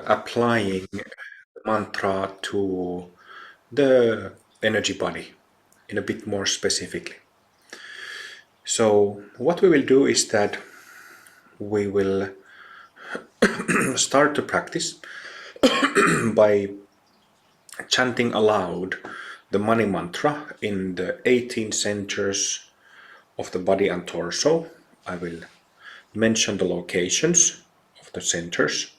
applying the mantra to the energy body in a bit more specifically. So what we will do is that we will start to practice by chanting aloud the money mantra in the 18 centers of the body and torso. I will mention the locations of the centers.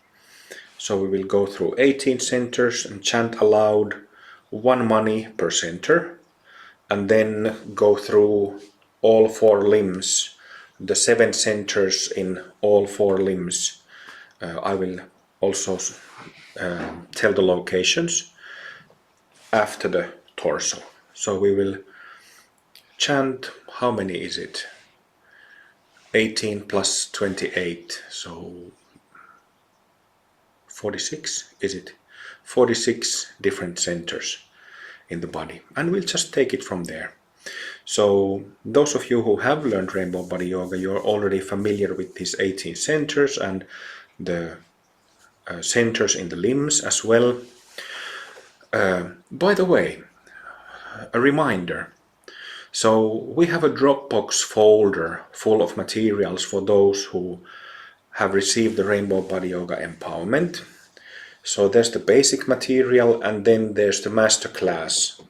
So we will go through 18 centers and chant aloud one money per center, and then go through all four limbs, the 7 centers in all four limbs. I will also tell the locations after the torso. So we will chant, how many is it? 18 plus 28, so 46, is it? 46 different centers in the body, and we'll just take it from there. So those of you who have learned Rainbow Body Yoga, you're already familiar with these 18 centers and the centers in the limbs as well. By the way, a reminder. So we have a Dropbox folder full of materials for those who have received the Rainbow Body Yoga Empowerment. So there's the basic material, and then there's the masterclass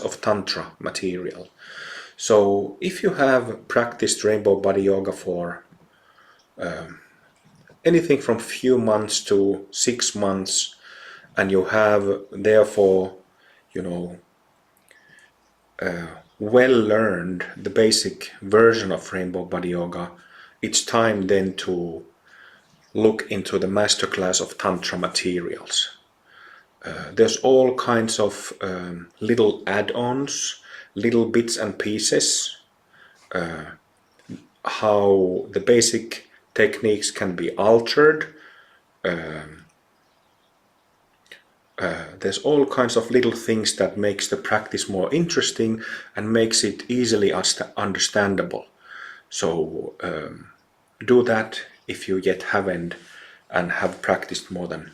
of Tantra material. So if you have practiced Rainbow Body Yoga for anything from few months to 6 months, and you have therefore, well learned the basic version of Rainbow Body Yoga, it's time then to look into the masterclass of Tantra materials. There's all kinds of little add-ons, little bits and pieces, how the basic techniques can be altered. There's all kinds of little things that makes the practice more interesting and makes it easily understandable. So do that if you yet haven't and have practiced more than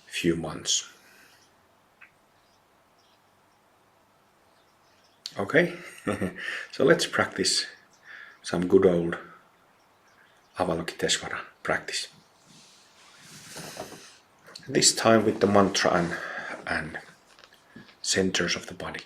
a few months. Okay, so let's practice some good old Avalokiteshvara practice. This time with the mantra and centers of the body.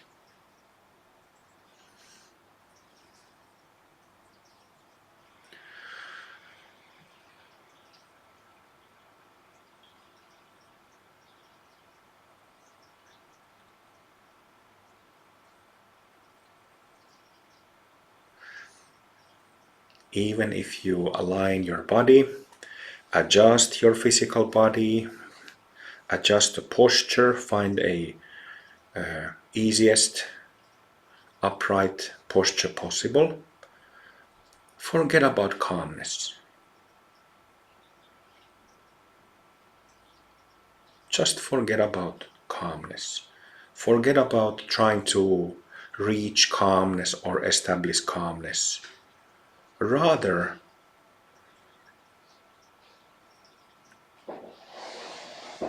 Even if you align your body, adjust your physical body, adjust the posture, find a easiest upright posture possible. Forget about calmness. Just forget about calmness. Forget about trying to reach calmness or establish calmness. Rather,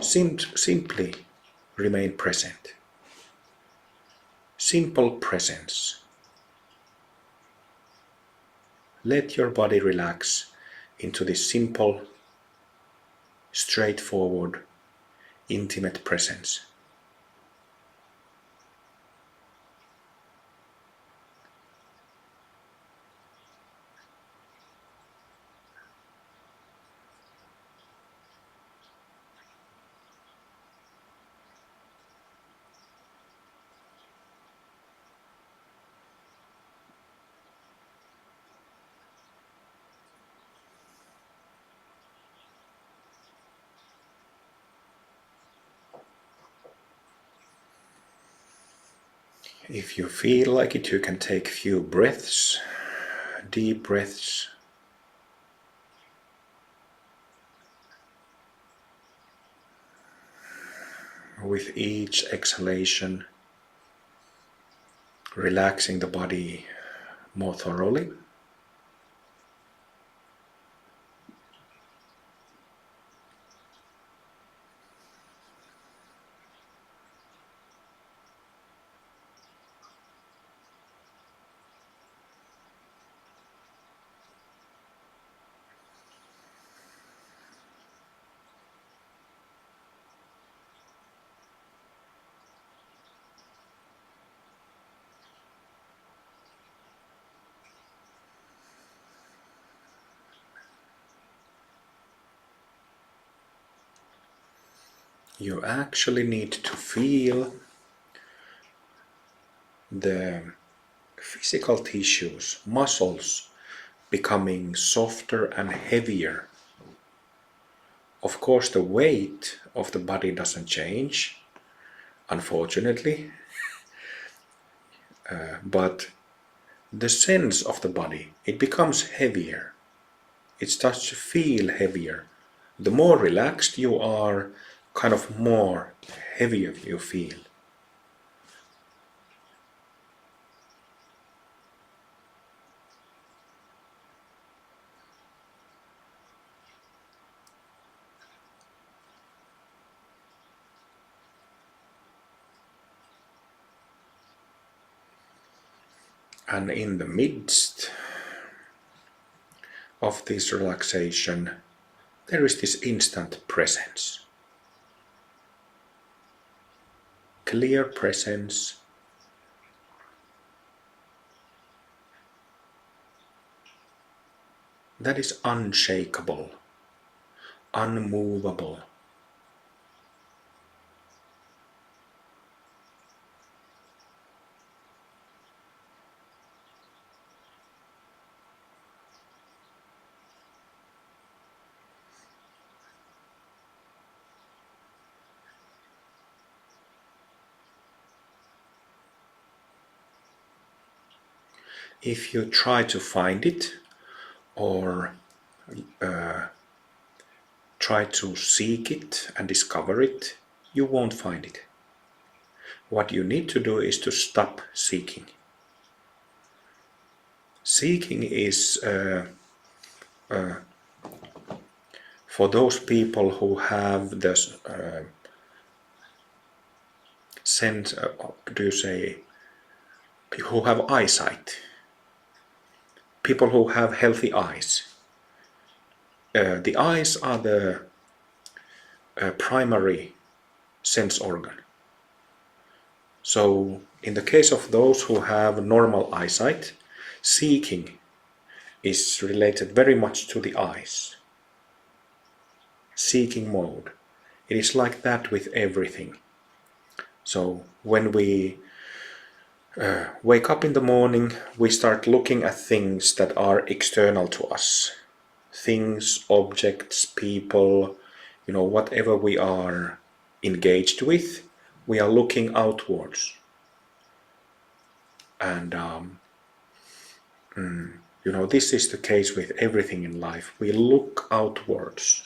simply remain present. Simple presence. Let your body relax into this simple, straightforward, intimate presence. If you feel like it, you can take a few breaths, deep breaths. With each exhalation, relaxing the body more thoroughly. you actually need to feel the physical tissues, muscles, becoming softer and heavier. Of course, the weight of the body doesn't change, unfortunately, but the sense of the body, it becomes heavier. It starts to feel heavier. The more relaxed you are, kind of more heavier you feel. And in the midst of this relaxation, there is this instant presence. Clear presence. That is unshakable, unmovable. If you try to find it or try to seek it and discover it, you won't find it. What you need to do is to stop seeking. Seeking is for those people who have this sense, who have eyesight. People who have healthy eyes. The eyes are the primary sense organ. So in the case of those who have normal eyesight, seeking is related very much to the eyes. Seeking mode. It is like that with everything. So when we wake up in the morning, we start looking at things that are external to us. Things, objects, people, whatever we are engaged with, we are looking outwards. And this is the case with everything in life. We look outwards.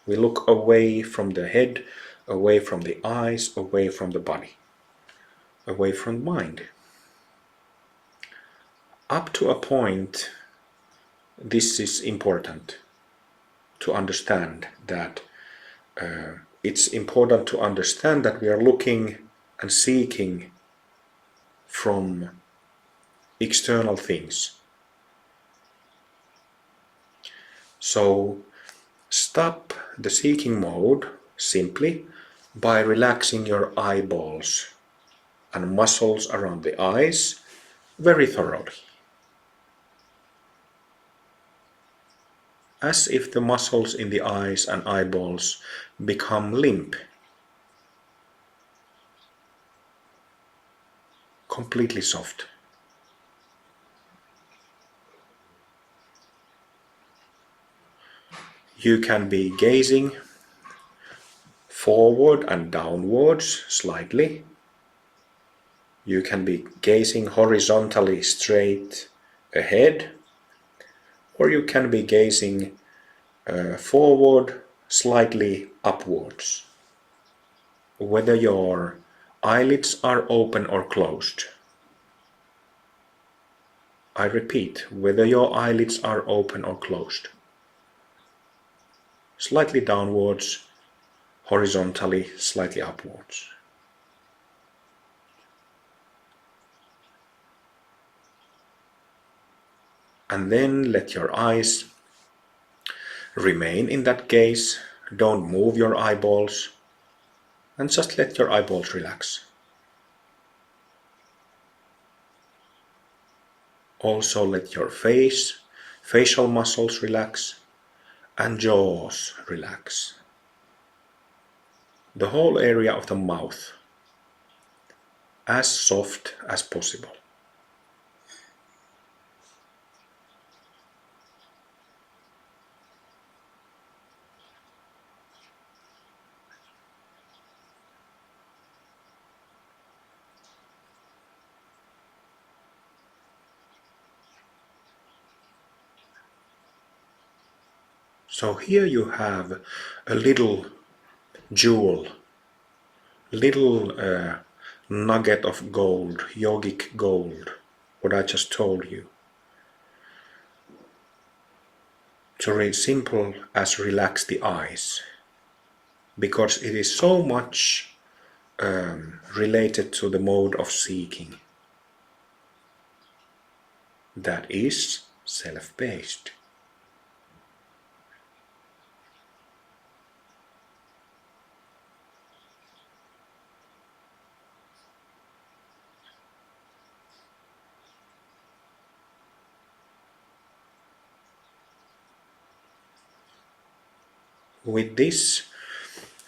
We look away from the head, away from the eyes, away from the body, away from the mind. Up to a point, this is important to understand that it's important to understand that we are looking and seeking from external things. So stop the seeking mode simply by relaxing your eyeballs and muscles around the eyes very thoroughly. As if the muscles in the eyes and eyeballs become limp, completely soft. You can be gazing forward and downwards slightly. You can be gazing horizontally straight ahead, or you can be gazing forward slightly upwards. Whether your eyelids are open or closed. I repeat, whether your eyelids are open or closed. Slightly downwards, horizontally, slightly upwards. And then let your eyes remain in that gaze. Don't move your eyeballs. And just let your eyeballs relax. Also let your facial muscles relax, and jaws relax. the whole area of the mouth as soft as possible. So here you have a little jewel, little nugget of gold, yogic gold, what I just told you. So simple as relax the eyes, because it is so much related to the mode of seeking that is self-based. With this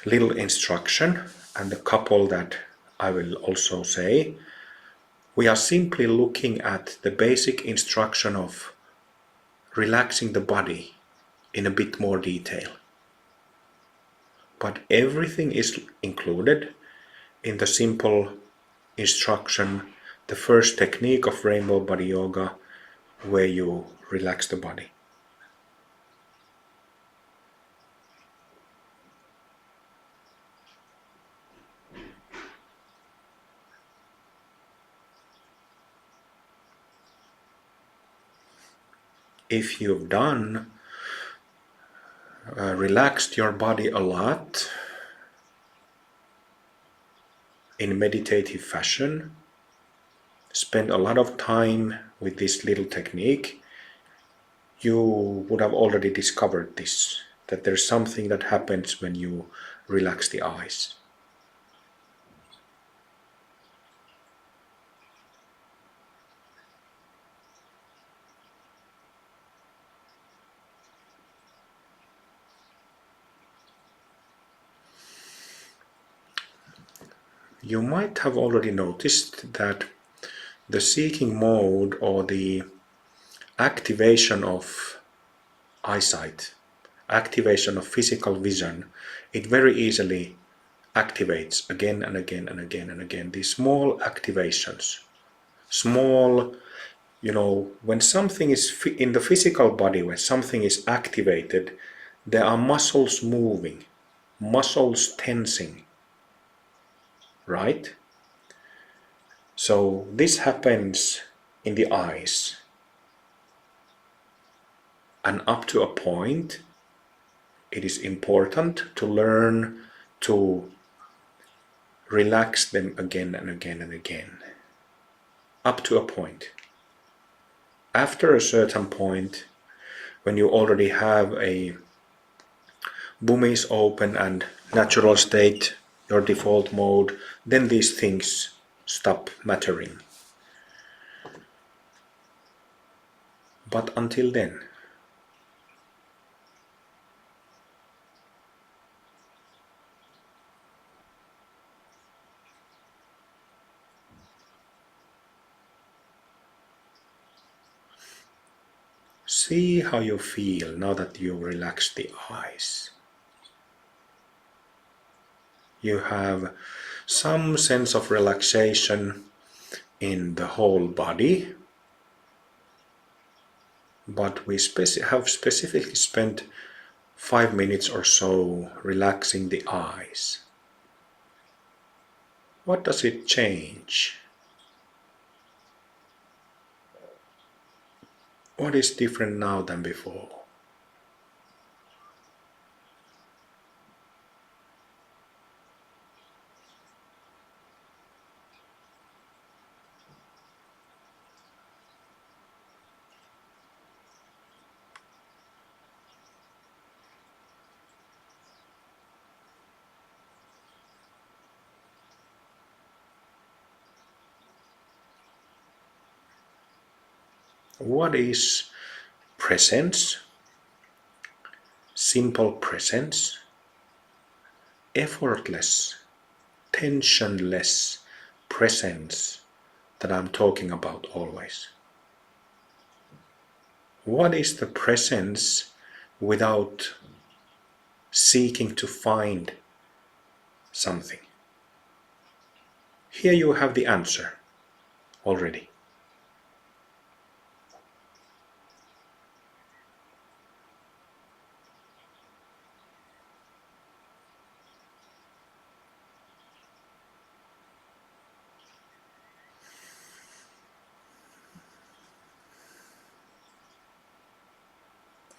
little instruction and the couple that I will also say, we are simply looking at the basic instruction of relaxing the body in a bit more detail. But everything is included in the simple instruction, the first technique of Rainbow Body Yoga, where you relax the body. If you've relaxed your body a lot in meditative fashion, spend a lot of time with this little technique, you would have already discovered this, that there's something that happens when you relax the eyes. You might have already noticed that the seeking mode, or the activation of eyesight, activation of physical vision, it very easily activates again and again and again and again. These small activations, small, when something is in the physical body, when something is activated, there are muscles moving, muscles tensing, right? So this happens in the eyes, and up to a point it is important to learn to relax them again and again and again, up to a point. After a certain point, when you already have a boomies open and natural state, your default mode, then these things stop mattering. But until then, see how you feel now that you relax the eyes. You have some sense of relaxation in the whole body, but we have specifically spent 5 minutes or so relaxing the eyes. What does it change? What is different now than before? What is presence? Simple presence. effortless, tensionless presence that I'm talking about always. What is the presence without seeking to find something? Here you have the answer already.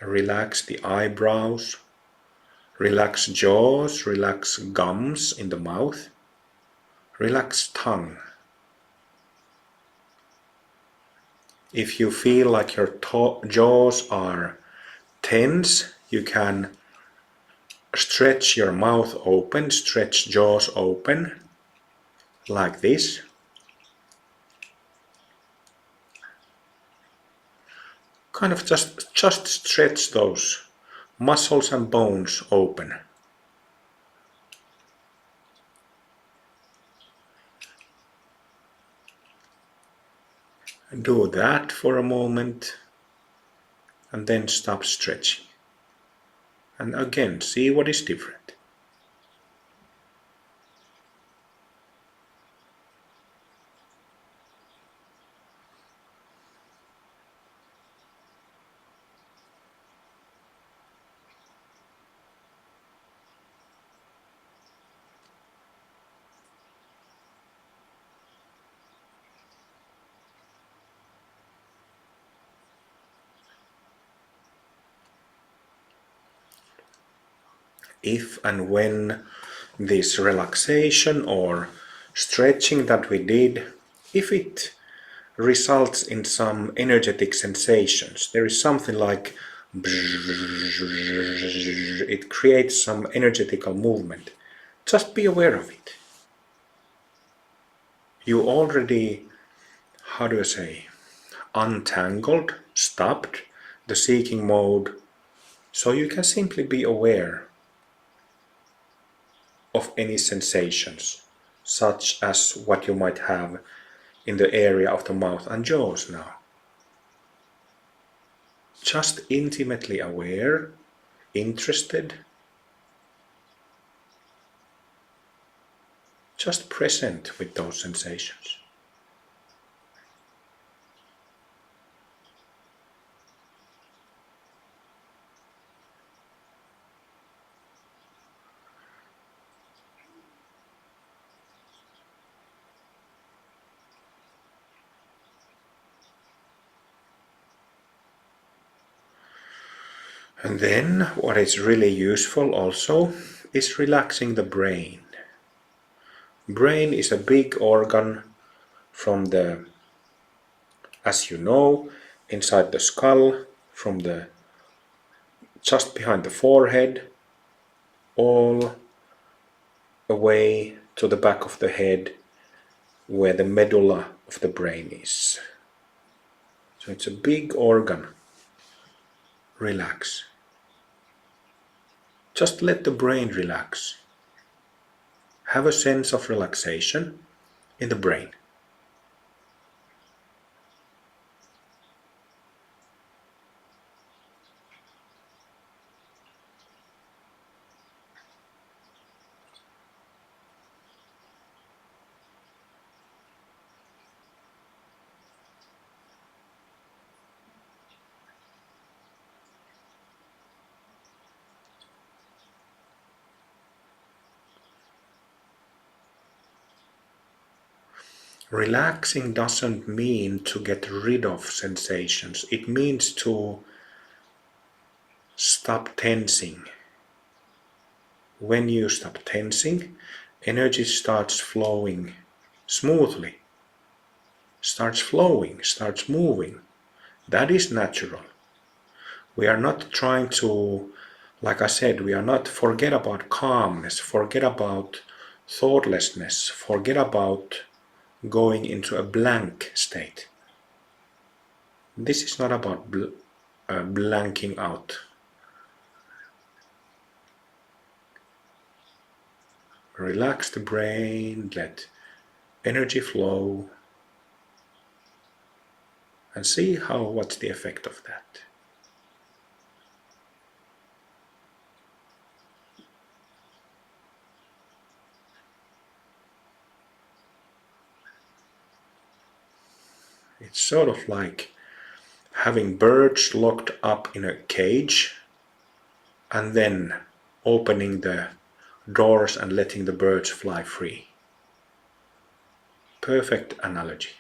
Relax the eyebrows, relax jaws, relax gums in the mouth, relax tongue. If you feel like your jaws are tense, you can stretch your mouth open, stretch jaws open, like this. Kind of just stretch those muscles and bones open. Do that for a moment and then stop stretching. And again, see what is different. If and when this relaxation or stretching that we did, if it results in some energetic sensations, there is something like it creates some energetical movement, just be aware of it. You already, how do I say, untangled, stopped the seeking mode, so you can simply be aware of any sensations, such as what you might have in the area of the mouth and jaws now. Just intimately aware, interested, just present with those sensations. And then what is really useful also is relaxing the brain. Brain is a big organ from the, as you know, inside the skull, from the just behind the forehead, all the way to the back of the head, where the medulla of the brain is. So it's a big organ. Relax. Just let the brain relax. Have a sense of relaxation in the brain. Relaxing doesn't mean to get rid of sensations. It means to stop tensing. When you stop tensing, energy starts flowing smoothly. Starts flowing, starts moving. That is natural. We are not trying to, like I said, we are not forget about calmness, forget about thoughtlessness, forget about going into a blank state. This is not about blanking out. Relax the brain, let energy flow, and see what's the effect of that. It's sort of like having birds locked up in a cage and then opening the doors and letting the birds fly free. Perfect analogy.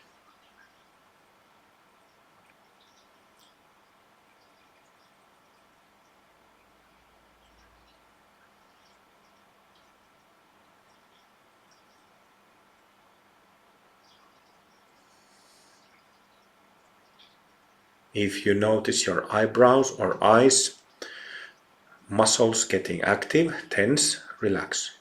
If you notice your eyebrows or eyes, muscles getting active, tense, relax.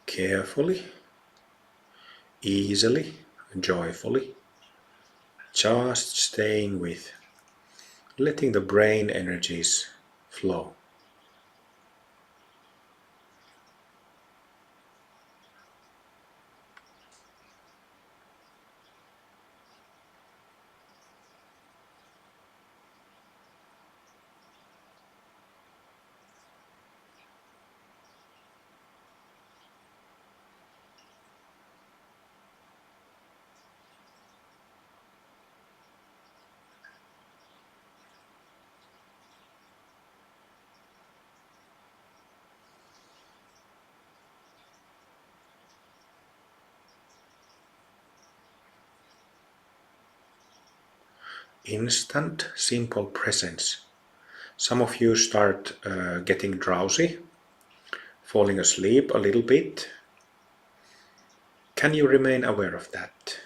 Carefully, easily, joyfully, just staying with, letting the brain energies flow. Instant, simple presence. Some of you start getting drowsy, falling asleep a little bit. Can you remain aware of that?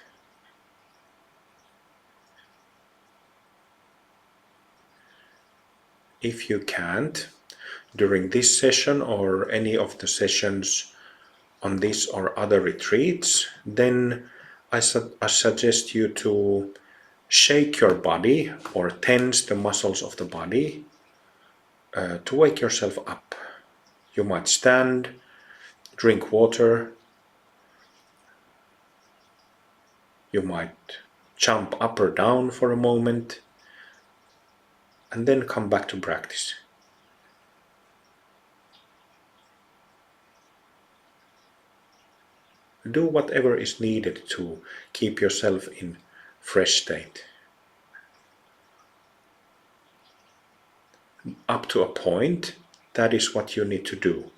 If you can't, during this session or any of the sessions on this or other retreats, then I suggest you to shake your body or tense the muscles of the body to wake yourself up. You might stand, drink water, you might jump up or down for a moment, and then come back to practice. Do whatever is needed to keep yourself in fresh state. Up to a point, that is what you need to do.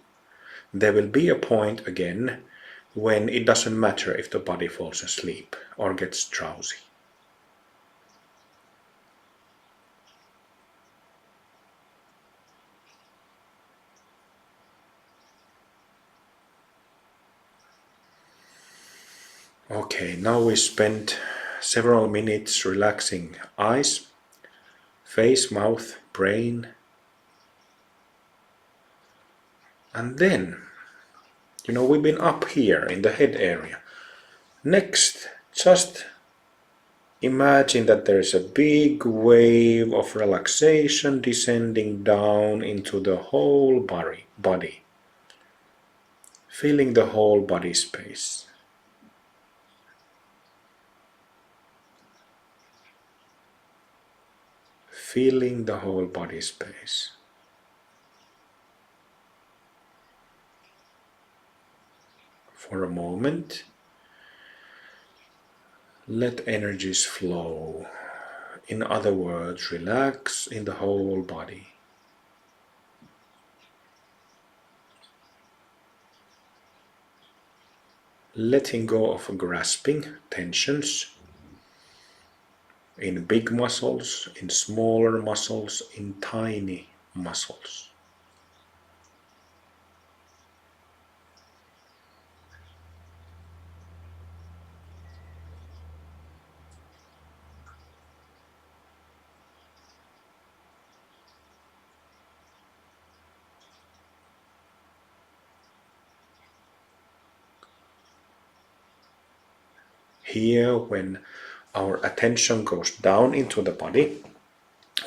There will be a point again when it doesn't matter if the body falls asleep or gets drowsy. Okay, now we spent several minutes relaxing eyes, face, mouth, brain. And then, we've been up here in the head area. Next, just imagine that there is a big wave of relaxation descending down into the whole body, filling the whole body space. Filling the whole body space. For a moment, let energies flow. In other words, relax in the whole body. Letting go of grasping tensions in big muscles, in smaller muscles, in tiny muscles. Here, when our attention goes down into the body,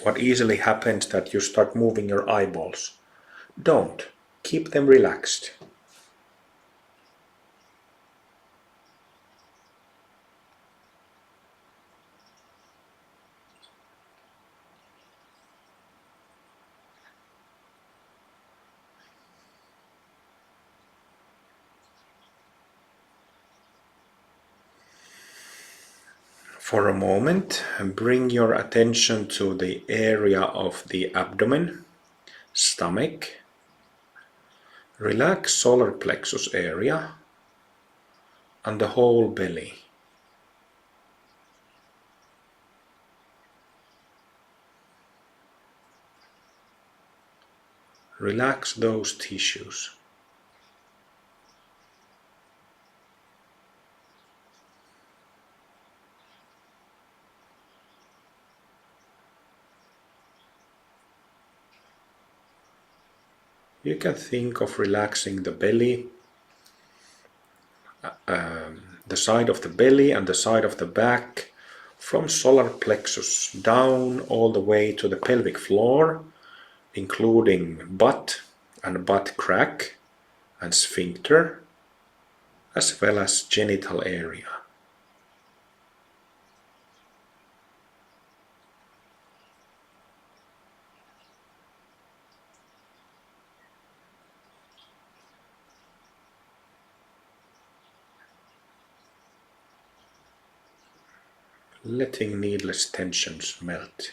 what easily happens that you start moving your eyeballs. Don't. Keep them relaxed. For a moment, bring your attention to the area of the abdomen, stomach. Relax solar plexus area and the whole belly. Relax those tissues. You can think of relaxing the belly, the side of the belly and the side of the back, from solar plexus down all the way to the pelvic floor, including butt and butt crack and sphincter, as well as genital area. Letting needless tensions melt.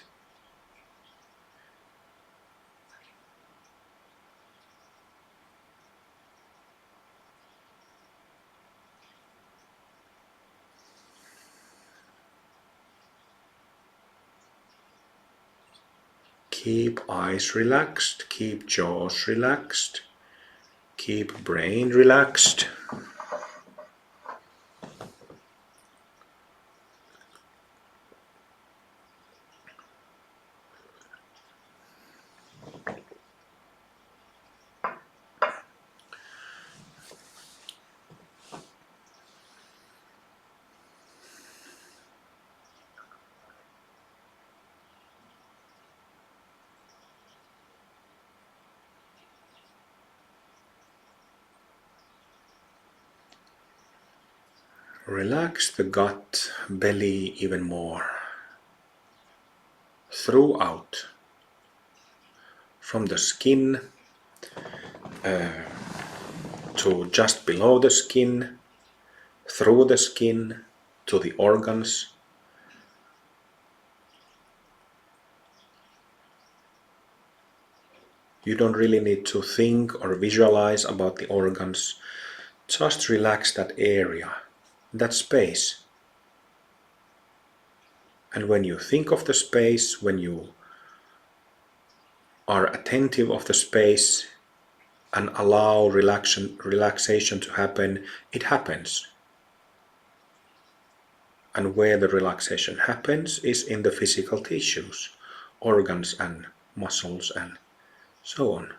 Keep eyes relaxed, keep jaws relaxed, keep brain relaxed. Relax the gut, belly even more. Throughout. From the skin to just below the skin, through the skin to the organs. You don't really need to think or visualize about the organs. Just relax that area, that space. And when you think of the space, when you are attentive of the space and allow relaxation to happen, it happens. And where the relaxation happens is in the physical tissues, organs and muscles and so on.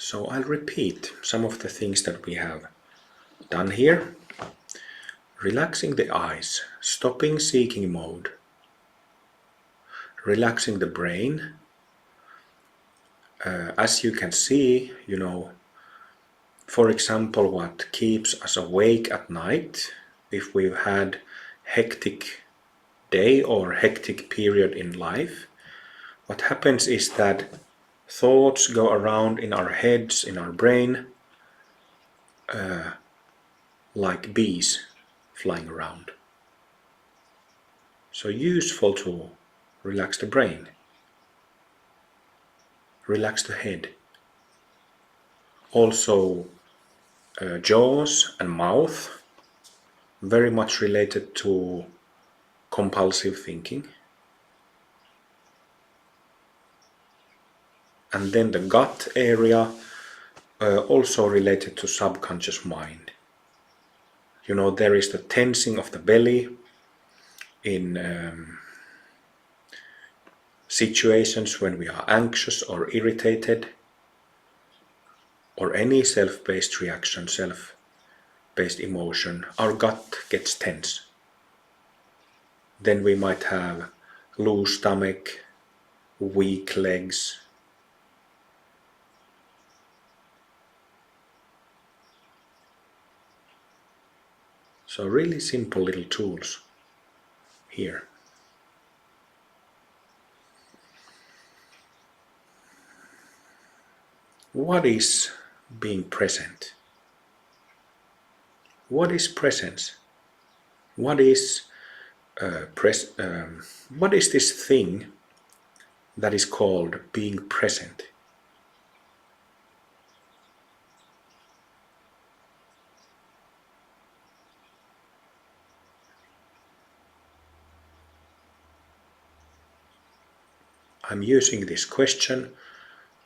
So I'll repeat some of the things that we have done here. Relaxing the eyes, stopping seeking mode, relaxing the brain. As you can see, for example, what keeps us awake at night, if we've had hectic day or hectic period in life, what happens is that thoughts go around in our heads, in our brain, like bees flying around. So useful to relax the brain, relax the head. Also jaws and mouth, very much related to compulsive thinking. And then the gut area, also related to subconscious mind. There is the tensing of the belly in situations when we are anxious or irritated, or any self-based reaction, self-based emotion, our gut gets tense. Then we might have loose stomach, weak legs. So really simple little tools here. What is being present? What is presence? What is what is this thing that is called being present? I'm using this question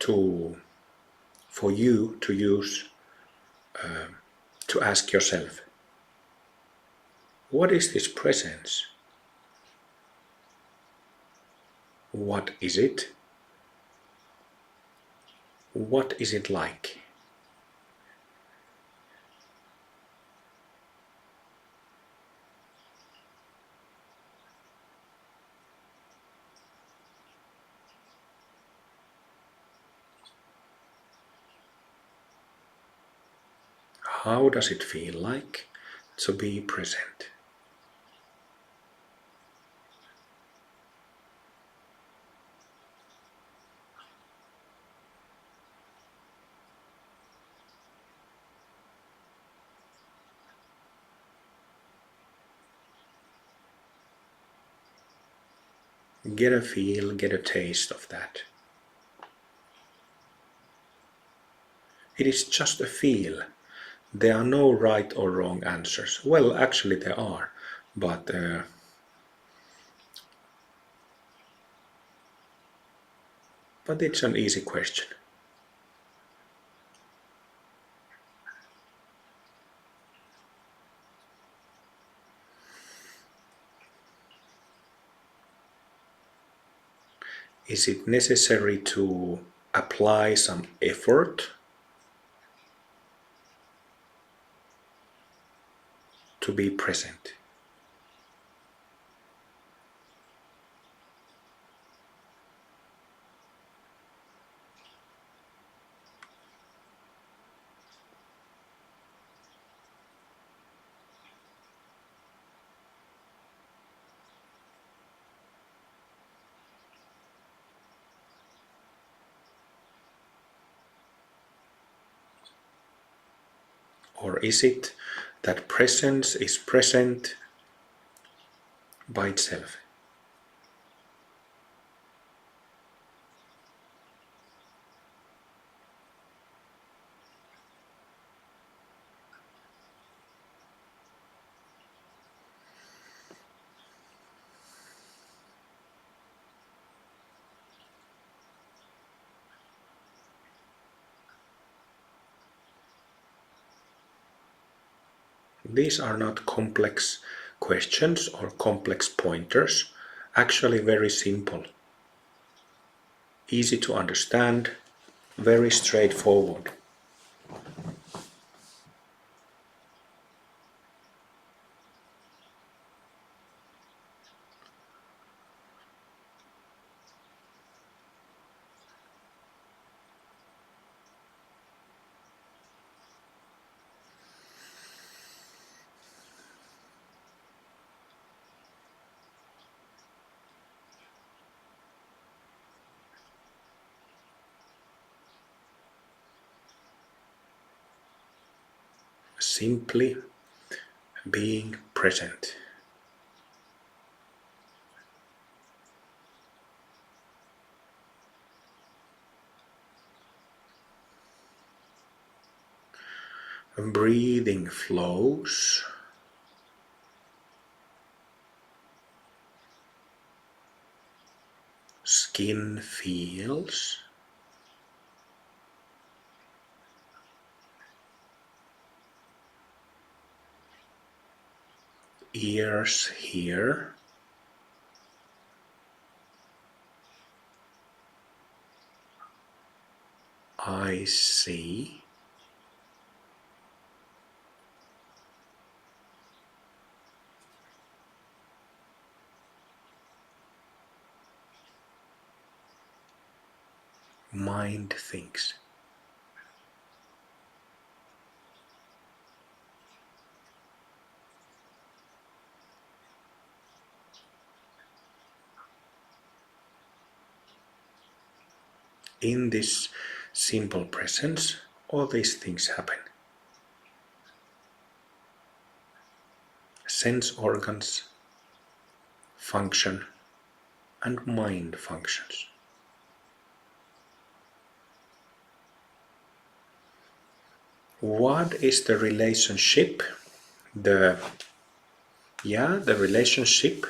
for you to use to ask yourself, what is this presence? What is it? What is it like? How does it feel like to be present? Get a feel, get a taste of that. It is just a feel. There are no right or wrong answers. Well, actually there are, but it's an easy question. Is it necessary to apply some effort to be present? Or is it that presence is present by itself? These are not complex questions or complex pointers, actually very simple, easy to understand, very straightforward. Simply being present. Breathing flows. Skin feels. Ears hear. Eyes see. Mind thinks. In this simple presence, all these things happen. Sense organs function and mind functions. What is the relationship? The relationship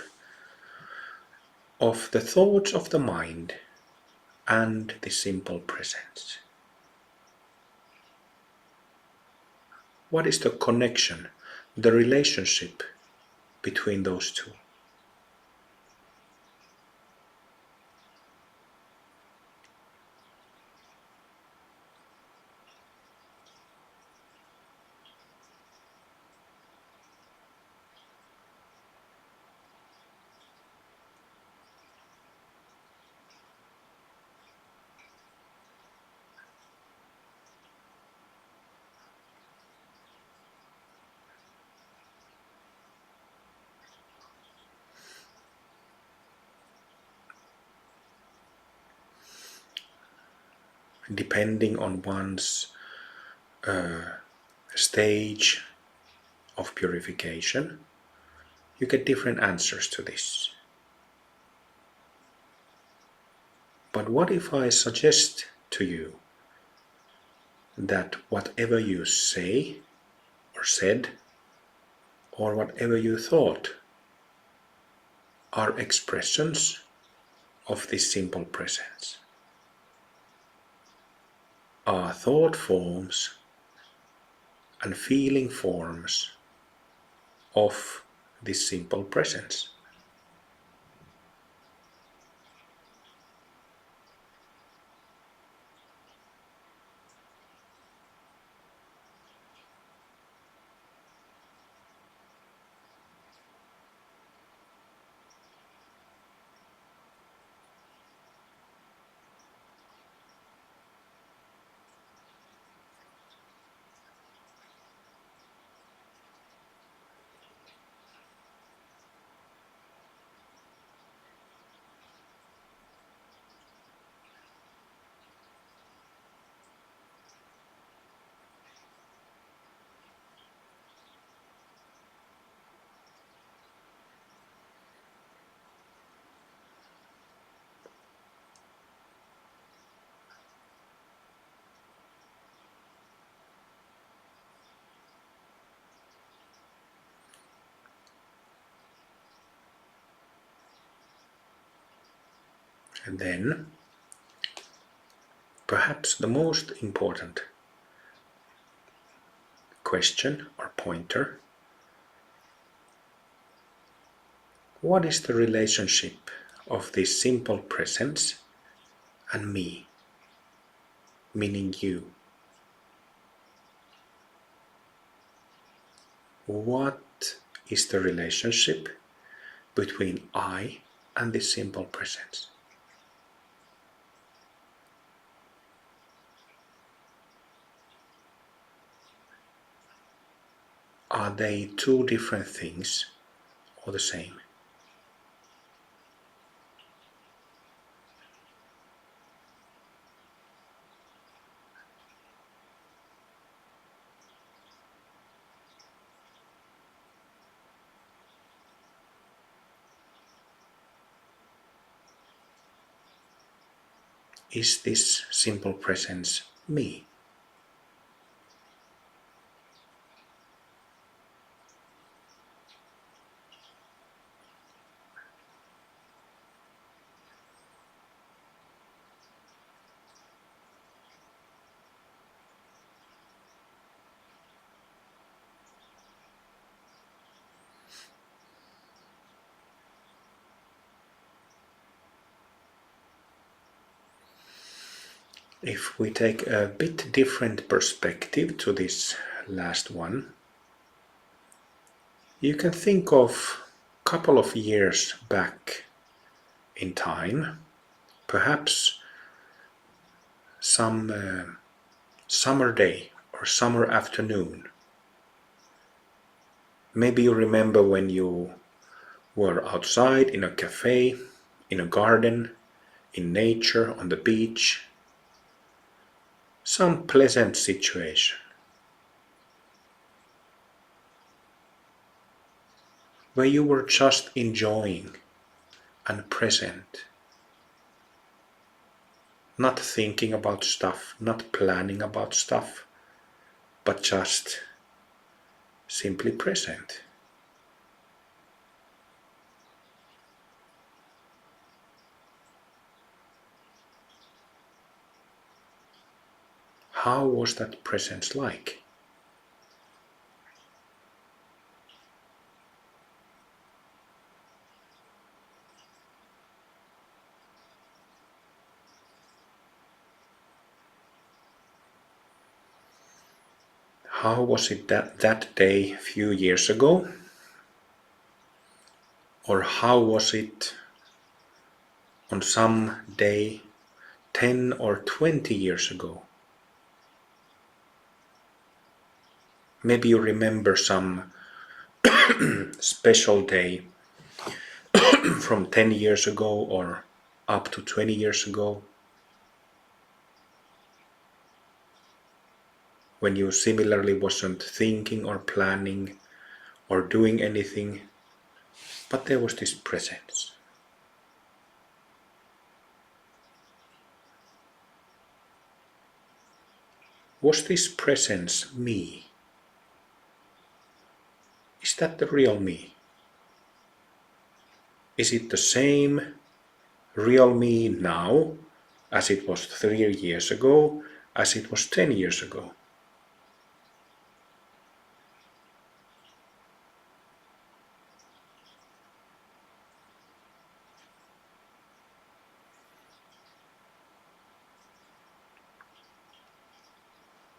of the thoughts of the mind and the simple presence. What is the connection, the relationship between those two? Depending on one's stage of purification, you get different answers to this. But what if I suggest to you that whatever you say or said, or whatever you thought, are expressions of this simple presence, are thought forms and feeling forms of this simple presence? And then, perhaps the most important question or pointer: what is the relationship of this simple presence and me? meaning you. What is the relationship between I and this simple presence? Are they two different things or the same? Is this simple presence me? If we take a bit different perspective to this last one, you can think of a couple of years back in time, perhaps some summer day or summer afternoon. Maybe you remember when you were outside in a cafe, in a garden, in nature, on the beach. Some pleasant situation where you were just enjoying and present, not thinking about stuff, not planning about stuff, but just simply present. How was that presence like? How was it that day a few years ago? Or how was it on some day 10 or 20 years ago? Maybe you remember some special day from 10 years ago or up to 20 years ago, when you similarly wasn't thinking or planning or doing anything, but there was this presence. Was this presence me? Is that the real me? Is it the same real me now as it was 3 years ago, as it was 10 years ago?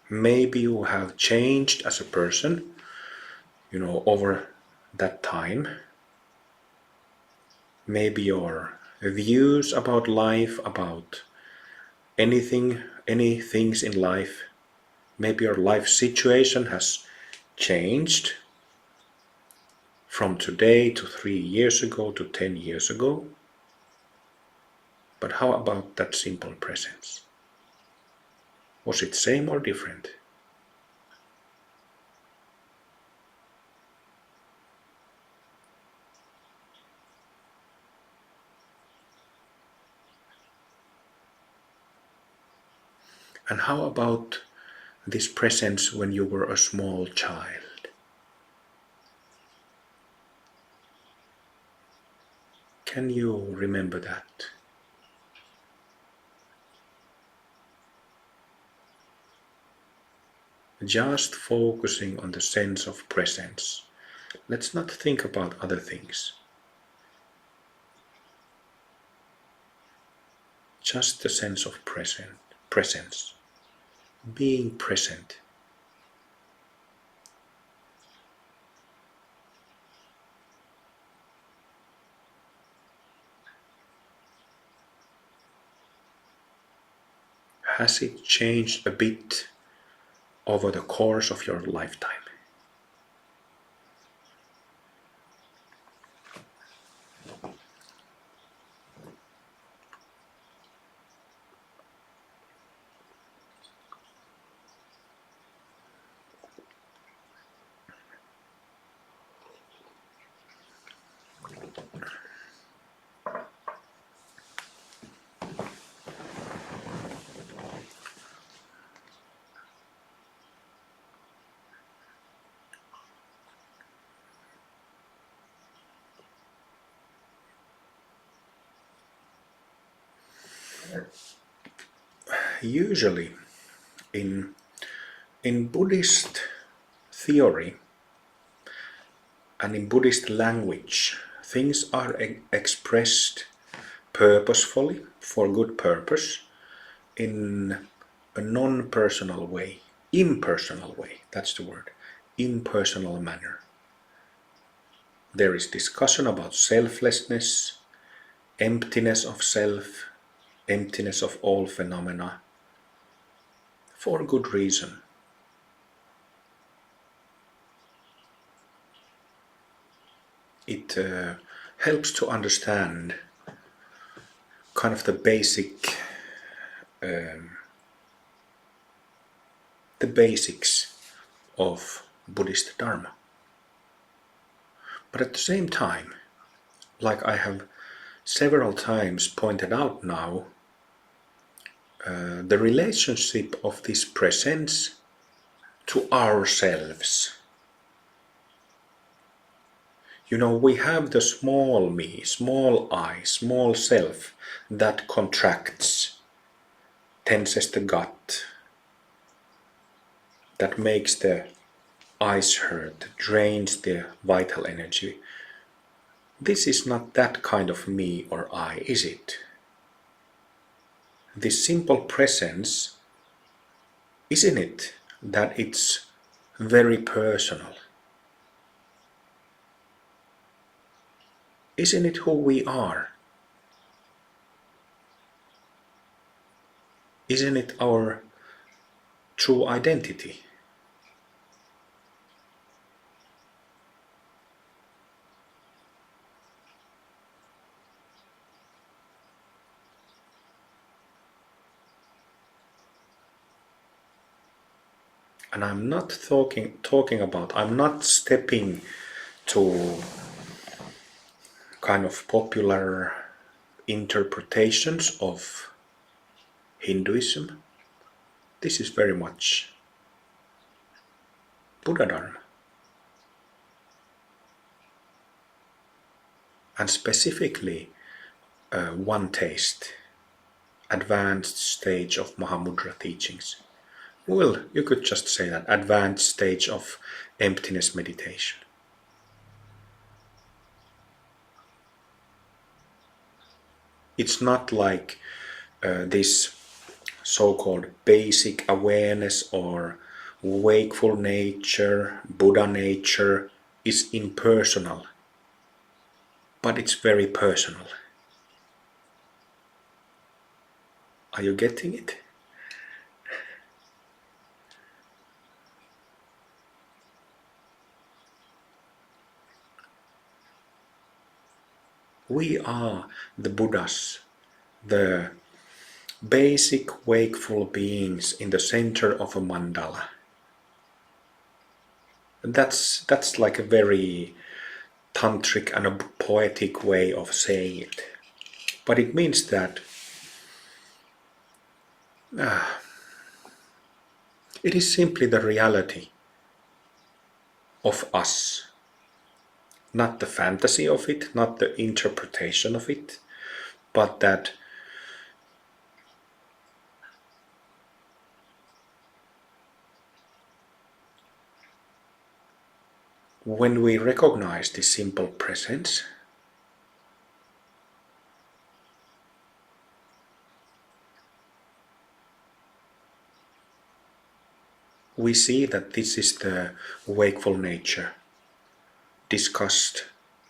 Maybe you have changed as a person, over that time. Maybe your views about life, about any things in life, maybe your life situation has changed from today to 3 years ago to 10 years ago. But how about that simple presence? Was it same or different? And how about this presence when you were a small child? Can you remember that? Just focusing on the sense of presence. Let's not think about other things. Just the sense of presence. being present. Has it changed a bit over the course of your lifetime? Usually in Buddhist theory and in Buddhist language, things are expressed purposefully for good purpose in a non-personal way, impersonal way, that's the word, impersonal manner. There is discussion about selflessness, emptiness of self, emptiness of all phenomena, for good reason. It helps to understand kind of the basics of Buddhist Dharma. But at the same time, like I have several times pointed out now, the relationship of this presence to ourselves. You know, we have the small me, small I, small self that contracts, tenses the gut, that makes the eyes hurt, drains the vital energy. This is not that kind of me or I, is it? This simple presence, isn't it that it's very personal? Isn't it who we are? Isn't it our true identity? And I'm not talking about, I'm not stepping to kind of popular interpretations of Hinduism. This is very much Buddha Dharma. And specifically one taste, advanced stage of Mahamudra teachings. Well, you could just say that, advanced stage of emptiness meditation. It's not like this so-called basic awareness or wakeful nature, Buddha nature is impersonal, but it's very personal. Are you getting it? We are the Buddhas, the basic wakeful beings in the center of a mandala. That's like a very tantric and a poetic way of saying it. But it means that it is simply the reality of us. Not the fantasy of it, not the interpretation of it, but that when we recognize this simple presence, we see that this is the wakeful nature discussed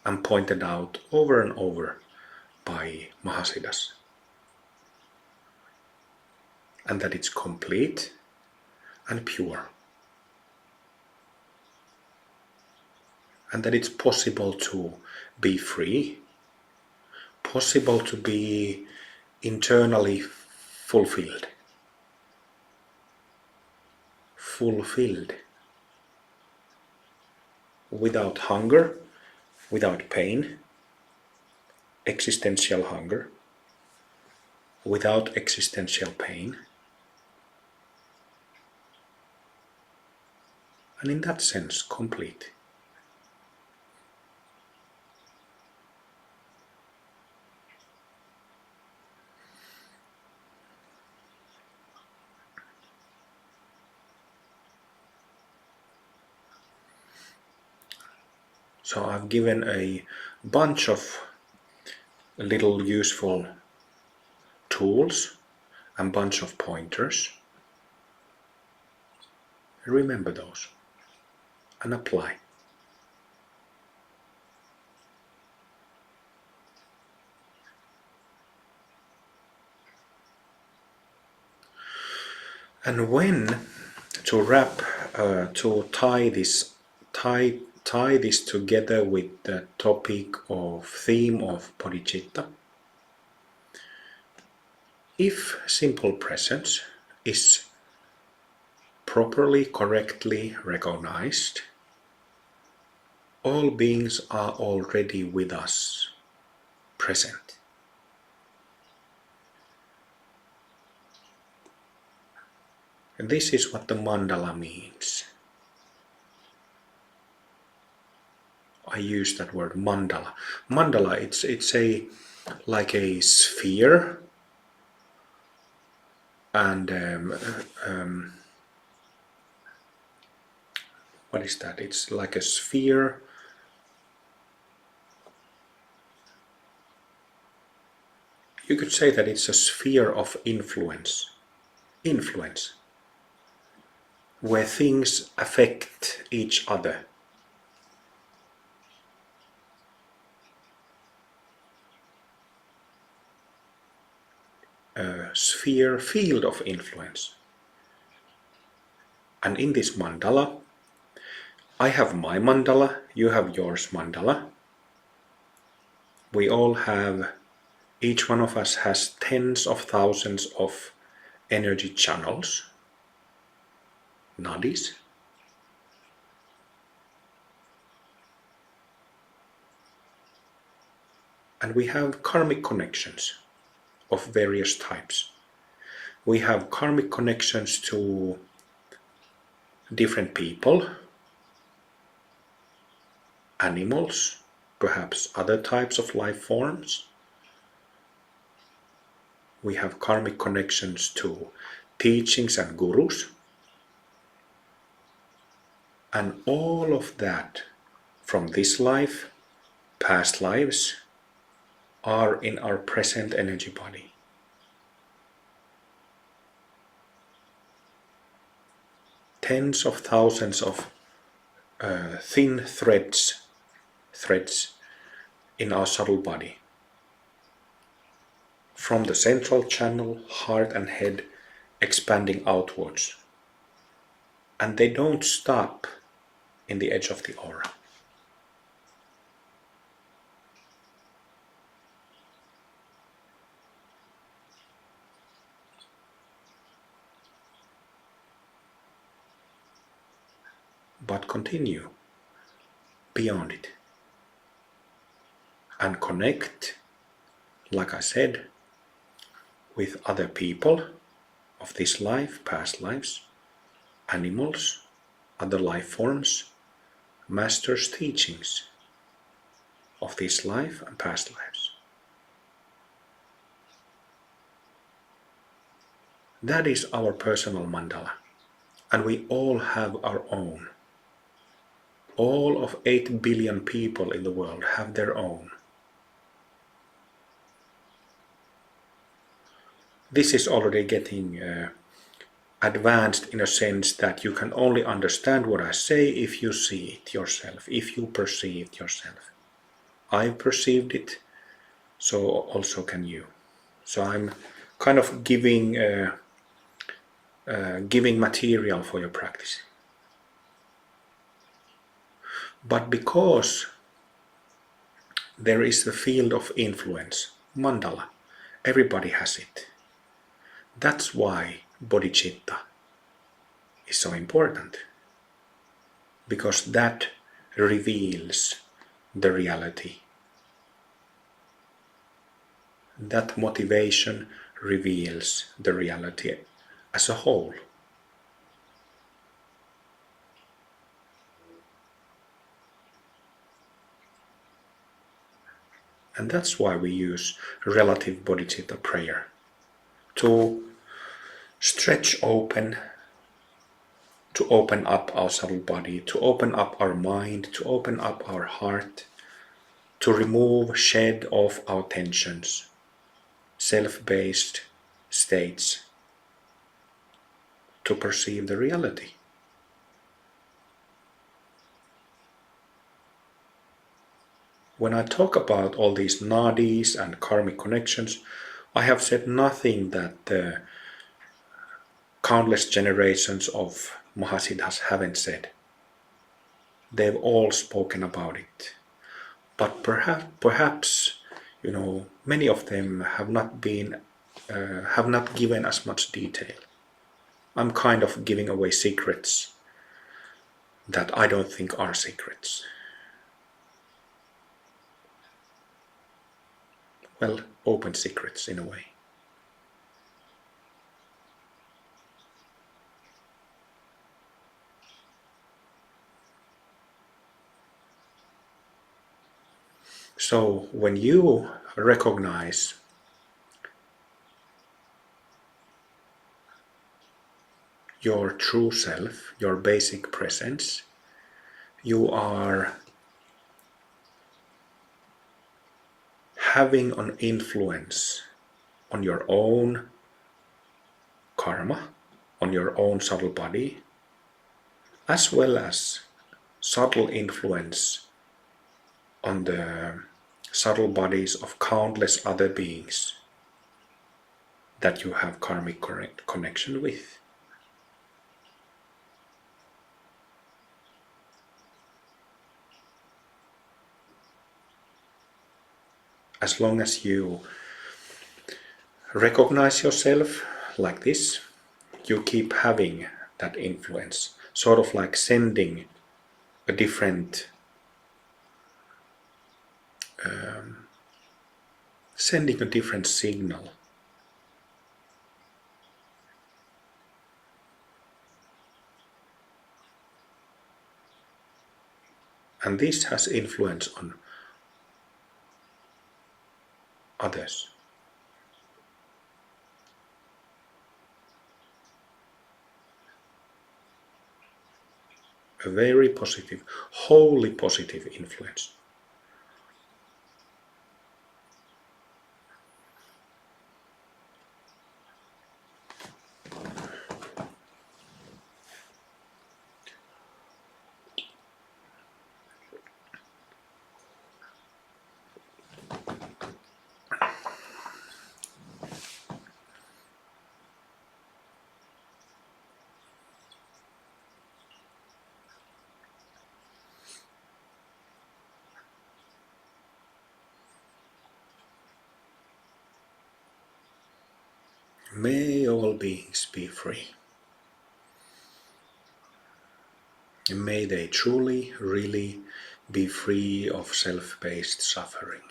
and pointed out over and over by Mahasiddhas, and that it's complete and pure, and that it's possible to be free, possible to be internally fulfilled, without hunger, without pain, existential hunger, without existential pain, and in that sense complete. So I've given a bunch of little useful tools and bunch of pointers. Remember those and apply. And when to wrap, to tie this together with the topic of theme of bodhicitta, if simple presence is properly, correctly recognized, all beings are already with us, present. And this is what the mandala means. I use that word mandala. Mandala, it's like a sphere, and what is that? It's like a sphere. You could say that it's a sphere of influence, where things affect each other. A sphere, field of influence. And in this mandala, I have my mandala, you have yours mandala. We all have, each one of us has tens of thousands of energy channels, nadis. And we have karmic connections of various types. We have karmic connections to different people, animals, perhaps other types of life forms. We have karmic connections to teachings and gurus. And all of that from this life, past lives, are in our present energy body. Tens of thousands of thin threads in our subtle body. From the central channel, heart and head, expanding outwards. And they don't stop in the edge of the aura. But continue beyond it. And connect, like I said, with other people of this life, past lives, animals, other life forms, masters' teachings of this life and past lives. That is our personal mandala, and we all have our own. All of 8 billion people in the world have their own. This is already getting advanced in a sense that you can only understand what I say if you see it yourself, if you perceive it yourself. I've perceived it, so also can you. So I'm kind of giving material for your practice. But because there is the field of influence, mandala, everybody has it. That's why bodhicitta is so important, because that reveals the reality. That motivation reveals the reality as a whole. And that's why we use relative bodhicitta prayer, to stretch open, to open up our subtle body, to open up our mind, to open up our heart, to remove, shed off our tensions, self-based states, to perceive the reality. When I talk about all these nadis and karmic connections, I have said nothing that the countless generations of Mahasiddhas haven't said. They've all spoken about it. But perhaps, many of them have not given as much detail. I'm kind of giving away secrets that I don't think are secrets. Well, open secrets in a way. So when you recognize your true self, your basic presence, you are having an influence on your own karma, on your own subtle body, as well as subtle influence on the subtle bodies of countless other beings that you have karmic connection with. As long as you recognize yourself like this, you keep having that influence, sort of like sending a different signal. And this has influence on others. A very positive, wholly positive influence. May all beings be free. And may they truly, really be free of self-based suffering.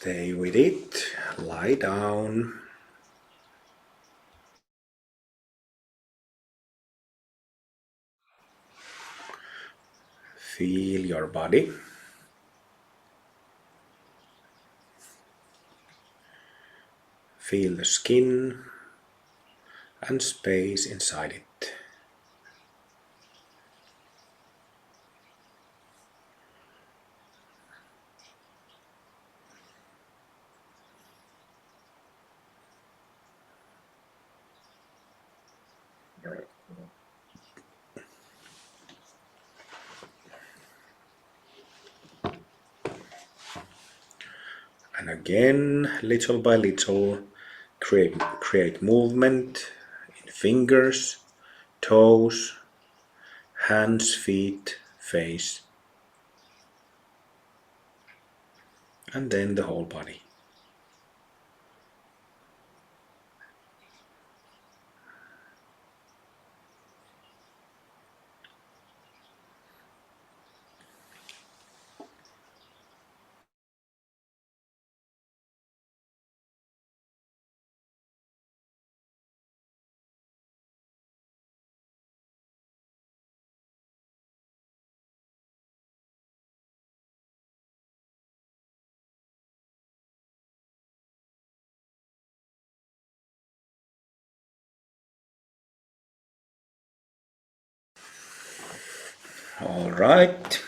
Stay with it, lie down. Feel your body. Feel the skin and space inside it. And again, little by little, create movement in fingers, toes, hands, feet, face, and then the whole body. All right.